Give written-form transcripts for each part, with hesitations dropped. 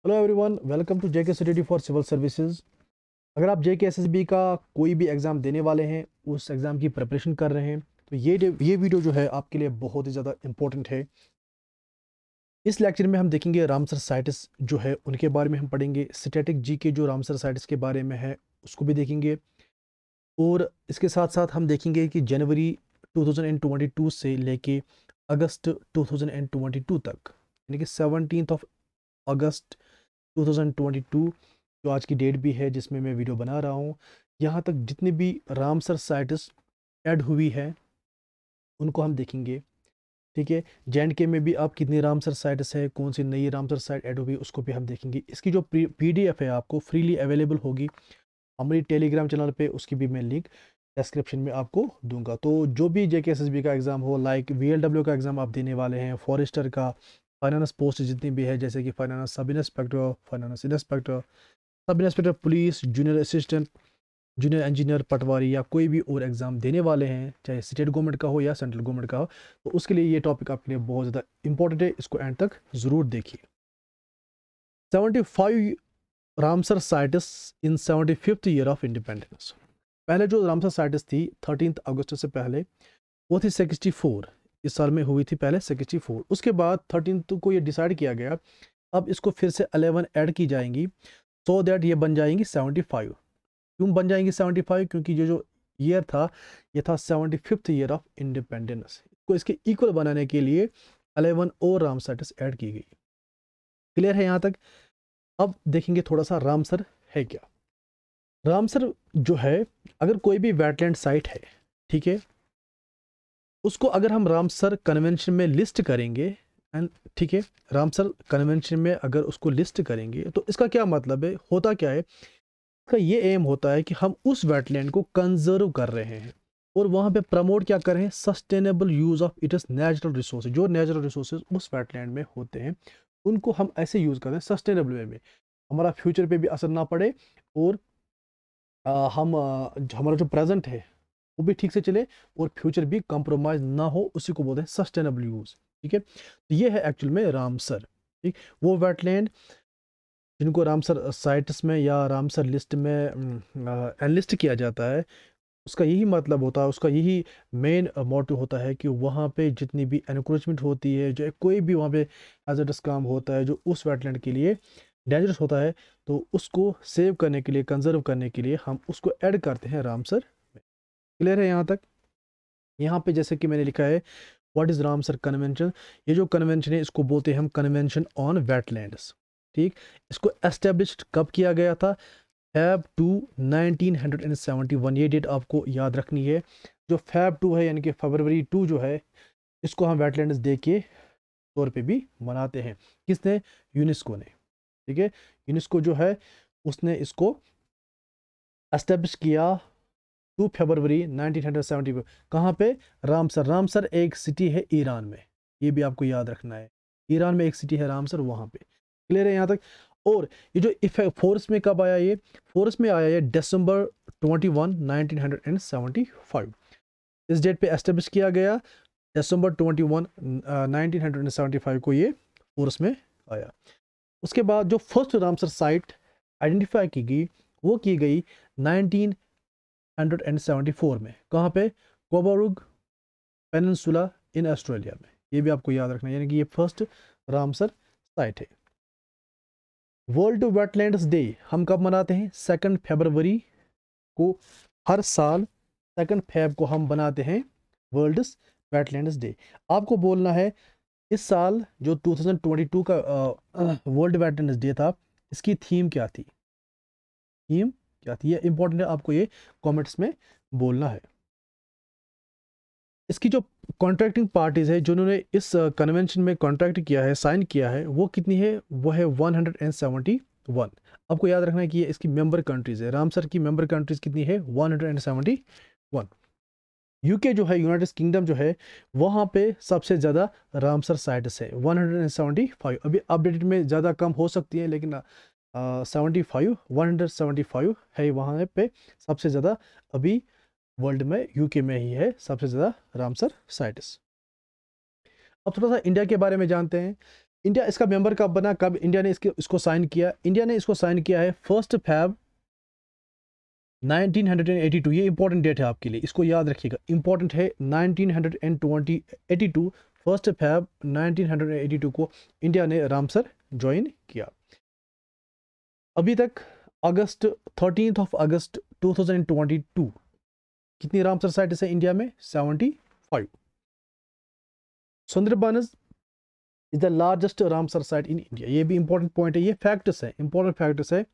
Hello everyone, welcome to JK study for civil services. अगर आप जेके SSB का कोई भी एग्ज़ाम देने वाले हैं, उस एग्ज़ाम की प्रिपरेशन कर रहे हैं, तो ये वीडियो जो है आपके लिए बहुत ही ज़्यादा इंपॉर्टेंट है। इस लेक्चर में हम देखेंगे रामसर साइट्स जो है उनके बारे में हम पढ़ेंगे। स्टैटिक जी के जो रामसर साइट्स के बारे में है उसको भी देखेंगे, और इसके साथ साथ हम देखेंगे कि जनवरी 2022 से लेके अगस्त 2022 तक, यानी कि 17 अगस्त 2022 जो आज की डेट भी है जिसमें मैं वीडियो बना रहा हूँ, यहाँ तक जितनी भी रामसर साइट्स ऐड हुई है उनको हम देखेंगे। ठीक है, जे में भी अब कितनी रामसर साइट्स है, कौन सी नई रामसर साइट ऐड हुई उसको भी हम देखेंगे। इसकी जो PDF है आपको फ्रीली अवेलेबल होगी हमारी टेलीग्राम चैनल पे, उसकी भी मैं लिंक डिस्क्रिप्शन में आपको दूंगा। तो जो भी जेके एसएसबी का एग्ज़ाम हो, लाइक VLW का एग्ज़ाम आप देने वाले हैं, फॉरेस्टर का, फाइनेंस पोस्ट जितनी भी है जैसे कि finance sub inspector, finance inspector, sub inspector police, junior assistant, junior engineer, patwari, या कोई भी और एग्ज़ाम देने वाले हैं, चाहे स्टेट गवर्नमेंट का हो या सेंट्रल गवर्नमेंट का हो, तो उसके लिए ये टॉपिक आपके लिए बहुत ज़्यादा इंपॉर्टेंट है। इसको एंड तक ज़रूर देखिए। 75 Ramsar sites in 75th year of independence. पहले जो रामसर साइट्स थी 13 अगस्त से पहले वो थी 64, इस साल में हुई थी पहले 64। उसके बाद 13 को ये डिसाइड किया गया अब इसको फिर से 11 ऐड की जाएंगी, सो दैट ये बन जाएंगी 75। क्यों बन जाएंगी 75? क्योंकि ये जो ईयर था ये था 75th ईयर ऑफ इंडिपेंडेंस। को इसके इक्वल बनाने के लिए 11 और रामसर ऐड की गई। क्लियर है यहाँ तक? अब देखेंगे थोड़ा सा रामसर है क्या। रामसर जो है, अगर कोई भी वेटलैंड साइट है, ठीक है, उसको अगर हम रामसर कन्वेंशन में लिस्ट करेंगे, एंड ठीक है, रामसर कन्वेंशन में अगर उसको लिस्ट करेंगे तो इसका क्या मतलब है, होता क्या है, इसका ये एम होता है कि हम उस वेटलैंड को कंजर्व कर रहे हैं और वहाँ पे प्रमोट क्या कर रहे हैं, sustainable use of its natural resources. जो नेचुरल रिसोर्सेज उस वेटलैंड में होते हैं उनको हम ऐसे यूज कर रहे हैं सस्टेनेबल वे में, हमारा फ्यूचर पे भी असर ना पड़े, और हमारा जो प्रेजेंट है वो भी ठीक से चले और फ्यूचर भी कंप्रोमाइज ना हो, उसी को बोलते हैं सस्टेनेबल यूज। ठीक है, तो ये है एक्चुअल में रामसर। ठीक, वो वेटलैंड जिनको रामसर साइट्स में या रामसर लिस्ट में एनलिस्ट किया जाता है, उसका यही मतलब होता है, उसका यही मेन मोटिव होता है कि वहाँ पे जितनी भी एनक्रोचमेंट होती है, जो कोई भी वहाँ पे हैजर्डस काम होता है जो उस वेटलैंड के लिए डेंजरस होता है, तो उसको सेव करने के लिए, कंजर्व करने के लिए हम उसको ऐड करते हैं रामसर में। क्लियर है यहाँ तक? यहाँ पे जैसे कि मैंने लिखा है व्हाट इज रामसर कन्वेंशन। ये जो कन्वेंशन है इसको बोलते हैं हम कन्वेंशन ऑन वेटलैंड्स। ठीक, इसको एस्टेब्लिश्ड कब किया गया था? फैब 2 1971। ये डेट आपको याद रखनी है। जो फैब 2 है यानी कि फरवरी 2 जो है, इसको हम वेटलैंड्स डे के तौर पे भी मनाते हैं। किसने? यूनेस्को ने। ठीक है, यूनेस्को जो है उसने इसको एस्टेब्लिश किया 2 फरवरी 1970। कहाँ पे? रामसर। रामसर एक सिटी है ईरान में, ये भी आपको याद रखना है। ईरान में एक सिटी है रामसर, वहाँ पे। क्लियर है यहाँ तक? और ये जो इफेक्ट फोर्स में कब आया, ये फोर्स में आया ये दिसंबर 21 1975। इस डेट पे एस्टेब्लिश किया गया, दिसंबर 21 1975 को ये फोर्स में आया। उसके बाद जो फर्स्ट रामसर साइट आइडेंटिफाई की गई वो की गई 1974 में। कहाँ पे? कोबारुग पेनिनसुला इन ऑस्ट्रेलिया में। ये भी आपको याद रखना है, यानी कि ये फर्स्ट रामसर साइट है। वर्ल्ड वेटलैंड्स डे हम कब मनाते हैं? 2 फरवरी को। हर साल 2 फेब को हम बनाते हैं वर्ल्ड वेटलैंड्स डे। आपको बोलना है इस साल जो 2022 का वर्ल्ड वेटलैंड्स डे था, इसकी थीम क्या थी? थीम क्या थी? ये इंपॉर्टेंट है, आपको ये कमेंट्स में बोलना है। इसकी जो कॉन्ट्रैक्टिंग पार्टीज है जिन्होंने इस कन्वेंशन में कॉन्ट्रैक्ट किया है, साइन किया है, वो कितनी है? वो है 171। आपको याद रखना है कि ये इसकी मेंबर कंट्रीज है। रामसर की मेंबर कंट्रीज कितनी है? 171। यूके जो है, यूनाइटेड किंगडम जो है, वहाँ पे सबसे ज़्यादा रामसर साइट्स है 175। अभी अपडेटेड में ज़्यादा कम हो सकती है, लेकिन 175 है वहाँ पे सबसे ज़्यादा। अभी वर्ल्ड में यूके में ही है सबसे ज़्यादा रामसर साइट्स। अब थोड़ा सा इंडिया के बारे में जानते हैं। इंडिया इसका मेंबर कब बना, कब इंडिया ने इसको साइन किया? इंडिया ने इसको साइन किया है 1 Feb 1982। ये इंपॉर्टेंट डेट है आपके लिए, इसको याद रखिएगा, इंपॉर्टेंट है। 1982 1 Feb 1982 को इंडिया ने रामसर ज्वाइन किया। अभी तक 13 अगस्त 2022 कितनी रामसर साइट्स है इंडिया में? 75। Sundarbans is the largest Ramsar site in India. ये भी इंपॉर्टेंट पॉइंट है, ये फैक्ट्स है, इंपॉर्टेंट फैक्ट्स है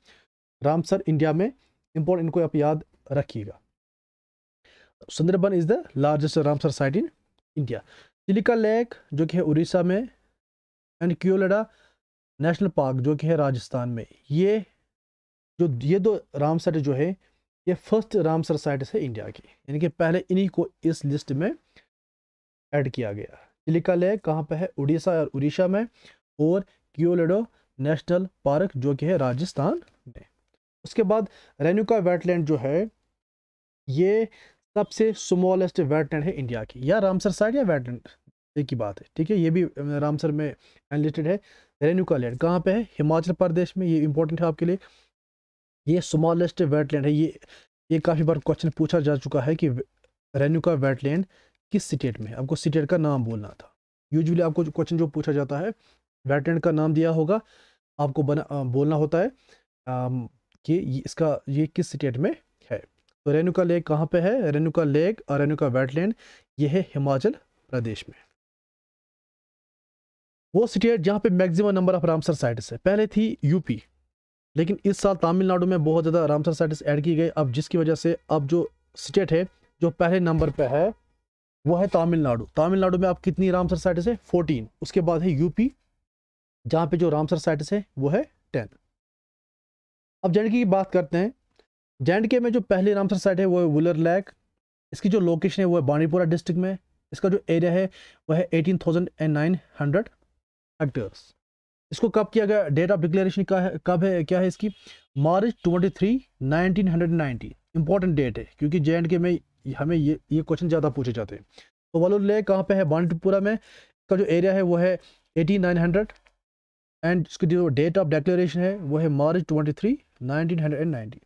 रामसर इंडिया में, इंपॉर्टेंट, इनको आप याद रखिएगा। Sundarban is the largest Ramsar site in India. Chilika lake जो कि है उड़ीसा में, एंड क्योलेडा नेशनल पार्क जो कि है राजस्थान में। ये दो रामसर जो है ये फर्स्ट रामसर साइट है इंडिया की, यानी कि पहले इन्हीं को इस लिस्ट में ऐड किया गया। चिलिका लेक कहाँ पे है? उड़ीसा और उड़ीसा में, और क्योलेडो नेशनल पार्क जो कि है राजस्थान में। उसके बाद रेणुका वेटलैंड जो है ये सबसे स्मॉलेस्ट वेटलैंड है इंडिया की, या रामसर साइट या वेटलैंड एक ही बात है, ठीक है। ये भी रामसर में एनलिस्टेड है। रेणुका लैंड कहाँ पे है? हिमाचल प्रदेश में। ये इंपॉर्टेंट है आपके लिए, ये स्मॉलेस्ट वेटलैंड है। ये काफ़ी बार क्वेश्चन पूछा जा चुका है कि रेणुका वेटलैंड किस स्टेट में? आपको स्टेट का नाम बोलना था। यूजुअली आपको क्वेश्चन जो पूछा जाता है वेटलैंड का नाम दिया होगा, आपको बोलना होता है कि ये किस स्टेट में है। तो रेणुका लेक कहाँ पे है? रेणुका लेक और रेणुका वेटलैंड ये है हिमाचल प्रदेश में। वो स्टेट जहाँ पे maximum number of Ramsar sites है, पहले थी यूपी, लेकिन इस साल तमिलनाडु में बहुत ज़्यादा रामसर साइट्स ऐड की गई, अब जिसकी वजह से अब जो स्टेट है जो पहले नंबर पे है वो है तमिलनाडु। तमिलनाडु में अब कितनी रामसर साइट्स है? 14। उसके बाद है यूपी जहाँ पे जो रामसर साइट्स है वो है 10। अब जे की बात करते हैं। जे में जो पहली रामसर साइट है वो है वुलर लेक। इसकी जो लोकेशन है वो है बांडीपुरा डिस्ट्रिक्ट में। इसका जो एरिया है वह है 18,900 हेक्टेयर्स। इसको कब किया गया? डेट ऑफ डिक्लेरेशन का है, कब है, क्या है इसकी? मार्च 23, 1990। इंपॉर्टेंट डेट है क्योंकि जे में हमें ये क्वेश्चन ज़्यादा पूछे जाते हैं। तो वुलर लेक कहाँ पे है? बांडीपुरा में। इसका जो एरिया है वो है 8900, एंड इसकी जो डेट ऑफ डिक्लेरेशन है वो है मार्च 23, 1990।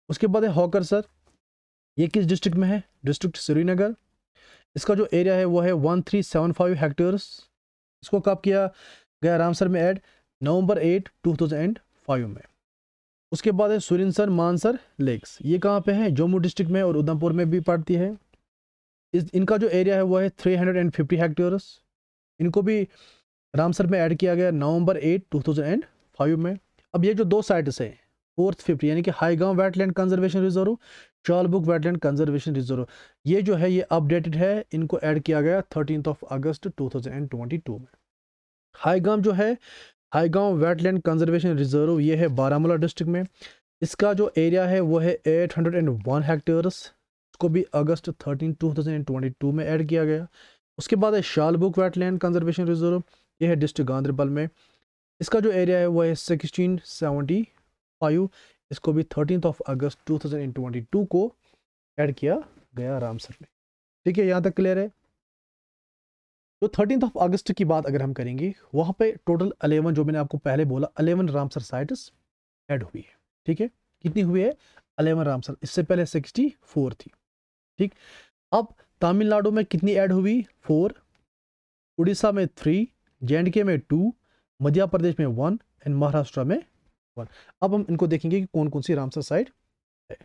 उसके बाद है हॉकर सर, ये किस डिस्ट्रिक्ट में है? डिस्ट्रिक्ट श्रीनगर। इसका जो एरिया है वो है 1375 हेक्टेयर्स। इसको कब किया गया रामसर में ऐड? नवंबर 8, 2005 में। उसके बाद है सुरिनसर मानसर लेक्स। ये कहाँ पे है? जम्मू डिस्ट्रिक्ट में और उधमपुर में भी पड़ती है। इनका जो एरिया है वो है 350 हेक्टेयर्स। इनको भी रामसर में ऐड किया गया नवंबर 8, 2005 में। अब ये जो दो साइट्स हैं 4th 5th यानी कि Hygam wetland conservation reserve, Shallabug wetland conservation reserve, ये जो है ये अपडेटेड है। इनको ऐड किया गया 13 अगस्त 2022 में। हाईगांव जो है हाईगांव वेटलैंड कंजर्वेशन रिजर्व ये है बारामूला डिस्ट्रिक्ट में। इसका जो एरिया है वो है 801 हेक्टेयर्स। इसको भी अगस्त 13, 2022 में ऐड किया गया। उसके बाद है शालबुग वेटलैंड कंजर्वेशन रिजर्व, ये है डिस्ट्रिक्ट गांधरबल में। इसका जो एरिया है वो है 1675। इसको भी 13 अगस्त 2022 को ऐड किया गया रामसर में। ठीक है, यहाँ तक क्लियर है। तो 13 अगस्त की बात अगर हम करेंगे, वहाँ पे टोटल 11, जो मैंने आपको पहले बोला 11 रामसर साइट्स ऐड हुई है। ठीक है, कितनी हुई है? 11 रामसर। इससे पहले 64 थी। ठीक, अब तमिलनाडु में कितनी ऐड हुई? 4, उड़ीसा में 3, जे में 2, मध्य प्रदेश में 1 एंड महाराष्ट्र में 1। अब हम इनको देखेंगे कि कौन कौन सी रामसर साइट है।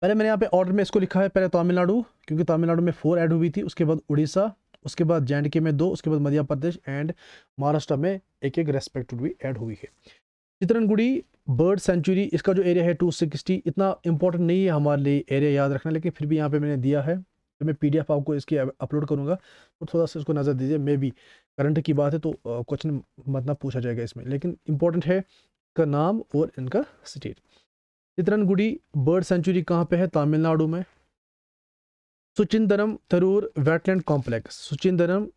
पहले मैंने यहाँ पे ऑर्डर में इसको लिखा है, पहले तमिलनाडु, क्योंकि तमिलनाडु में 4 ऐड हुई थी। उसके बाद उड़ीसा, उसके बाद जे में 2, उसके बाद मध्य प्रदेश एंड महाराष्ट्र में एक रेस्पेक्टिवली ऐड हुई है। चित्रनगुड़ी बर्ड सेंचुरी, इसका जो एरिया है 260। इतना इंपॉर्टेंट नहीं है हमारे लिए एरिया याद रखना, लेकिन फिर भी यहाँ पे मैंने दिया है। तो मैं PDF आपको इसकी अपलोड करूँगा, तो थोड़ा सा इसको नज़र दीजिए। मे बी करंट की बात है तो क्वेश्चन मतलब पूछा जाएगा इसमें, लेकिन इंपॉर्टेंट है इसका नाम और इनका स्टेट। चित्रनगुड़ी बर्ड सेंचुरी कहाँ पे है? तमिलनाडु में। Suchindram Theroor wetland complex, Suchindram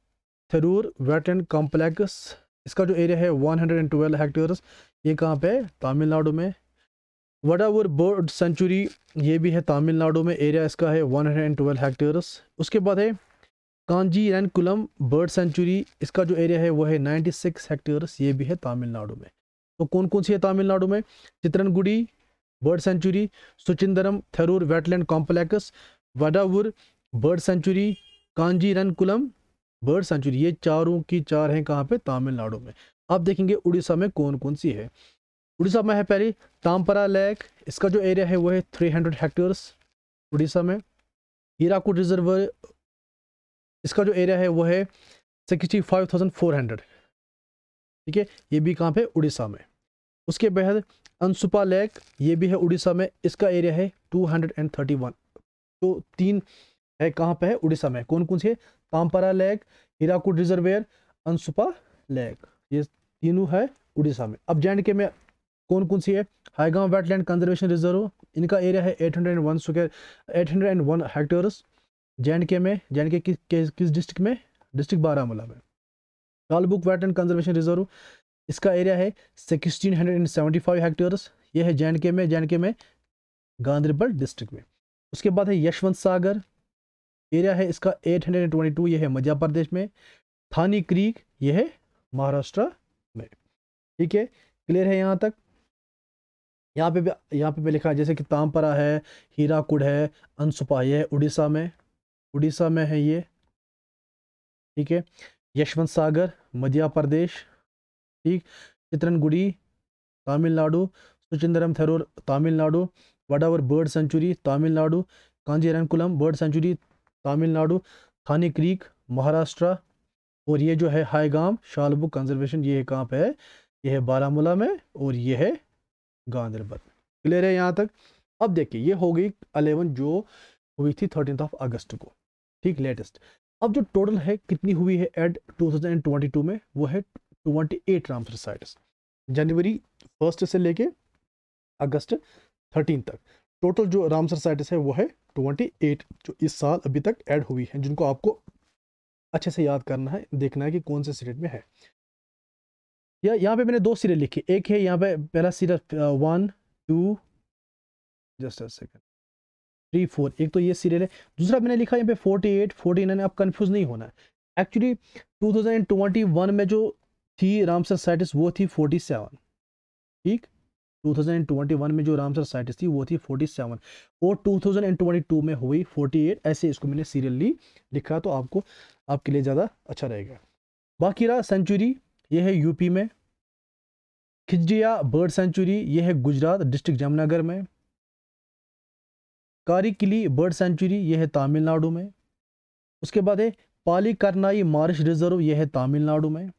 Theroor wetland complex, इसका जो एरिया है 112 हेक्टेयर्स। ये कहाँ पे है? तमिलनाडु में। वडावुर बर्ड सेंचुरी, ये भी है तमिलनाडु में। एरिया इसका है 112 हेक्टेयर्स। उसके बाद है कांजीरनकुलम बर्ड सेंचुरी, इसका जो एरिया है वो है 96 हेक्टेयर्स, ये भी है तमिलनाडु में। तो कौन कौन सी है तमिलनाडु में? Chitrangudi bird sanctuary, Suchindram Theroor wetland complex, Vaduvur bird sanctuary, Kanjirankulam bird sanctuary, ये चारों की चार हैं कहाँ पे? तमिलनाडु में। अब देखेंगे उड़ीसा में कौन कौन सी है। उड़ीसा में है पहले तामपरा लेक, इसका जो एरिया है वो है 300 हेक्टेयर्स उड़ीसा में। हीराकुड रिजर्वर, इसका जो एरिया है वो है 65,400, ठीक है, ये भी कहाँ पे? उड़ीसा में। उसके बाद अंसुपा लेक, ये भी है उड़ीसा में, इसका एरिया है 231। तो 3 है कहाँ पे? है उड़ीसा में। कौन कौन से? Tampara lake, Hirakud reservoir, Ansupa lake, ये तीनों है उड़ीसा में। अब जे में कौन कौन सी है? हाईगांव वेटलैंड कंजर्वेशन रिजर्व, इनका एरिया है 801 हेक्टेयर्स जे में। जे किस डिस्ट्रिक्ट में? डिस्ट्रिक्ट बारामूला में। कालबुक वेटलैंड कंजर्वेशन रिजर्व, इसका एरिया है 1675 हेक्टेयर्स, ये है जे में गांधरबल डिस्ट्रिक्ट में। उसके बाद है यशवंत सागर, एरिया है इसका 822, ये है मध्य प्रदेश में। थानी क्रीक, ये है महाराष्ट्र में। ठीक है, क्लियर है यहाँ तक? यहाँ पे भी लिखा है जैसे कि तामपरा है, हीराकुड है, अंसुपा, ये है उड़ीसा में है ये। ठीक है, यशवंत सागर मध्य प्रदेश, ठीक, Chitrangudi Tamil Nadu, Suchindram Theroor Tamil Nadu, Vaduvur bird sanctuary Tamil Nadu, Kanjirankulam bird sanctuary Tamil Nadu, Thane creek Maharashtra, और ये जो है हाईगांव शालबुक कंजर्वेशन, ये कहाँ पे है? ये है बारामूला में, और ये है गांधरबल। क्लियर है यहाँ तक? अब देखिए ये हो गई 11 जो हुई थी 13 अगस्त को, ठीक, लेटेस्ट। अब जो टोटल है कितनी हुई है एड 2022 में, वो है 28 रामसर साइट्स, जनवरी 1 से लेके अगस्त 13 तक। टोटल जो रामसर साइट्स है वो है 28 जो इस साल अभी तक ऐड हुई है, जिनको आपको अच्छे से याद करना है, देखना है कि कौन से सीरियल में है। या यहाँ पे मैंने 2 सीरियल लिखे, एक है यहाँ पे पहला सीरियल 1 2 जस्ट अ सेकंड 3 4, एक तो ये सीरियल है। दूसरा मैंने लिखा यहाँ पे 48 49, आप कंफ्यूज नहीं होना है। एक्चुअली 2021 में जो थी रामसर साइट्स वो थी 47, ठीक, 2021 में जो रामसर साइट्स थी वो थी 47, और 2022 में हुई 48, ऐसे इसको मैंने सीरियली लिखा तो आपको आपके लिए ज़्यादा अच्छा रहेगा। बाकी रहा सेंचुरी, ये है यूपी में। खिजड़िया बर्ड सेंचुरी, ये है गुजरात डिस्ट्रिक्ट जामनगर में। कारिकिली बर्ड सेंचुरी, ये है तमिलनाडु में। उसके बाद है पालीकरनाई मार्श रिजर्व, ये है तमिलनाडु में।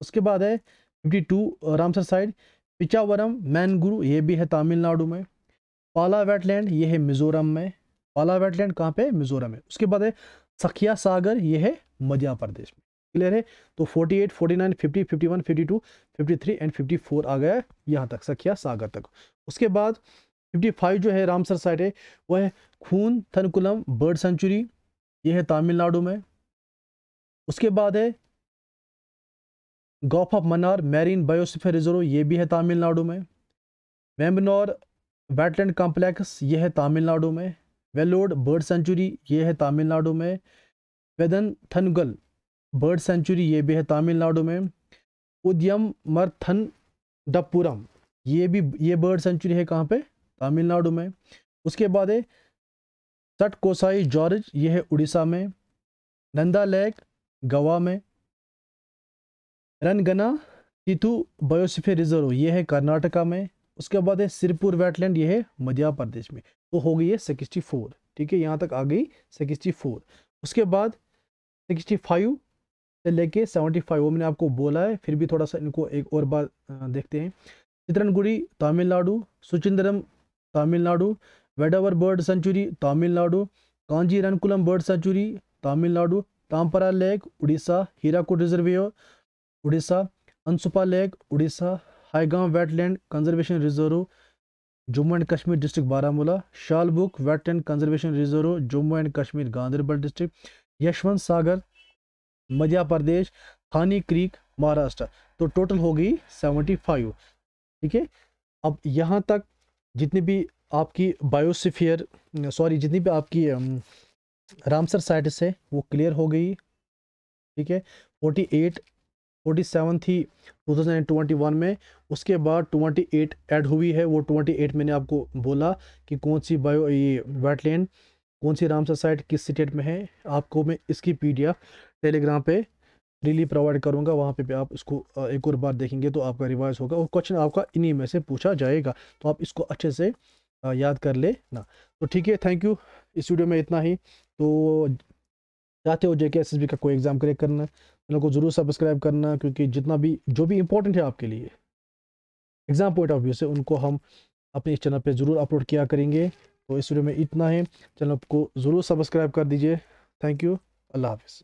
उसके बाद है 52 रामसर साइट पिचावरम मैनगुरु, ये भी है तमिलनाडु में। पाला वेटलैंड, ये है मिजोरम में। पाला वेटलैंड कहाँ पे? मिजोरम में। उसके बाद है सखिया सागर, ये है मध्य प्रदेश में। क्लियर है? तो 48 49 50 51 52 53 एंड 54 आ गया यहाँ तक, सखिया सागर तक। उसके बाद 55 जो है रामसर साइट है वो है खून थनकुलम बर्ड सेंचुरी, ये है तमिलनाडु में। उसके बाद है Gauff of Mannar marine biosphere reserve, ये भी है तमिलनाडु में। वेम्बनौर वेटलैंड कॉम्प्लेक्स, ये है तमिलनाडु में। वेलोड बर्ड सेंचुरी, ये है तमिलनाडु में। वेदनथनगल बर्ड सेंचुरी, ये भी है तमिलनाडु में। उद्यमर्थनडपुरम, ये बर्ड सेंचुरी है कहाँ पे? तमिलनाडु में। उसके बाद है सटकोसाई जॉर्ज, ये है उड़ीसा में। नंदा लेक गोवा में। रनगना तीतू बायोस्फीयर रिजर्व, ये है कर्नाटका में। उसके बाद है सिरपुर वेटलैंड, ये है मध्य प्रदेश में। तो हो गई है 64, ठीक है, यहाँ तक आ गई 64। उसके बाद 65 से लेके 75 वो मैंने आपको बोला है, फिर भी थोड़ा सा इनको एक और बार देखते हैं। Chitrangudi Tamil Nadu, Suchindram Tamil Nadu, Vaduvur bird sanctuary Tamil Nadu, Kanjirankulam bird sanctuary Tamil Nadu, Tampara lake Orissa, Hirakud reservoir Orissa, Ansupa lake Orissa, Hygam wetland conservation reserve Jammu and Kashmir district Baramulla, Shallabug wetland conservation reserve Jammu and Kashmir Ganderbal district, Yashwant Sagar Madhya Pradesh, Thane creek Maharashtra. तो टोटल हो गई 75, ठीक है। अब यहाँ तक जितनी भी आपकी बायोस्फीयर जितनी भी आपकी रामसर साइट से वो क्लियर हो गई, ठीक है। 47 थी 2021 में, उसके बाद 28 ऐड हुई है। वो 28 मैंने आपको बोला कि कौन सी बायो ये वेटलैंड कौन सी रामसर साइट किस स्टेट में है। आपको मैं इसकी PDF टेलीग्राम पे फ्रीली प्रोवाइड करूंगा, वहाँ पे भी आप इसको एक और बार देखेंगे तो आपका रिवाइज होगा और क्वेश्चन आपका इन्हीं में से पूछा जाएगा, तो आप इसको अच्छे से याद कर ले ना। तो ठीक है, थैंक यू। इस वीडियो में इतना ही। तो चाहते हो JK SSB का कोई एग्जाम क्रैक करना, चैनल को जरूर सब्सक्राइब करना, क्योंकि जितना भी जो भी इंपॉर्टेंट है आपके लिए एग्जाम पॉइंट ऑफ व्यू से, उनको हम अपने इस चैनल पे ज़रूर अपलोड किया करेंगे। तो इस वीडियो में इतना है, चैनल को ज़रूर सब्सक्राइब कर दीजिए। थैंक यू, अल्लाह हाफिज़।